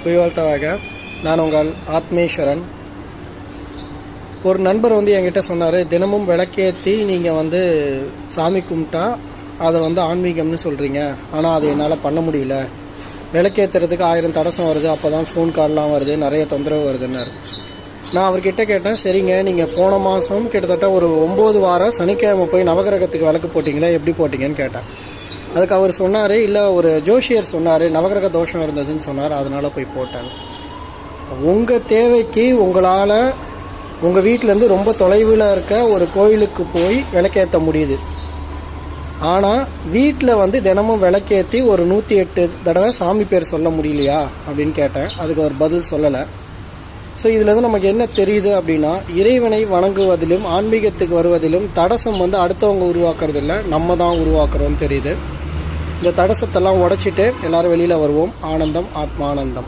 புயல்தவாக நான் உங்கள் ஆத்மேஸ்வரன். ஒரு நண்பர் என்கிட்ட சொன்னார், தினமும் விளக்கேற்றி நீங்கள் சாமி கும்பிட்டா அதை ஆன்மீகம்னு சொல்கிறீங்க, ஆனால் அது என்னால் பண்ண முடியல, விளக்கேற்றுறதுக்கு 1000 தடசம் வருது, அப்போ தான் ஃபோன் கால்லாம் வருது, நிறைய தொந்தரவு வருதுன்னாரு. நான் அவர்கிட்ட கேட்டேன், சரிங்க நீங்கள் போன மாதம் கிட்டத்தட்ட ஒரு 9 வாரம் சனிக்கிழமை போய் நவகிரகத்துக்கு விளக்கு போட்டிங்களா, எப்படி போட்டிங்கன்னு கேட்டேன். அதுக்கு அவர் சொன்னார், இல்லை ஒரு ஜோஷியர் சொன்னார், நவகிரக தோஷம் இருந்ததுன்னு சொன்னார், அதனால் போய் போட்டேன். உங்கள் தேவைக்கு உங்களால் உங்கள் வீட்டிலேருந்து ரொம்ப தொலைவில் இருக்க ஒரு கோயிலுக்கு போய் விளக்கேற்ற முடியுது. ஆனால் வீட்டில் தினமும் விளக்கேற்றி ஒரு 108 தடவை சாமி பேர் சொல்ல முடியலையா அப்படின்னு கேட்டேன். அதுக்கு ஒரு பதில் சொல்லலை. ஸோ இதுலேருந்து நமக்கு என்ன தெரியுது அப்படின்னா, இறைவனை வணங்குவதிலும் ஆன்மீகத்துக்கு வருவதிலும் தடசம் அடுத்தவங்க உருவாக்குறதில்ல, நம்ம தான் உருவாக்குறோன்னு தெரியுது. இந்த தடசத்தெல்லாம் உடைச்சிட்டு எல்லோரும் வெளியில் வருவோம். ஆனந்தம், ஆத்மானந்தம்.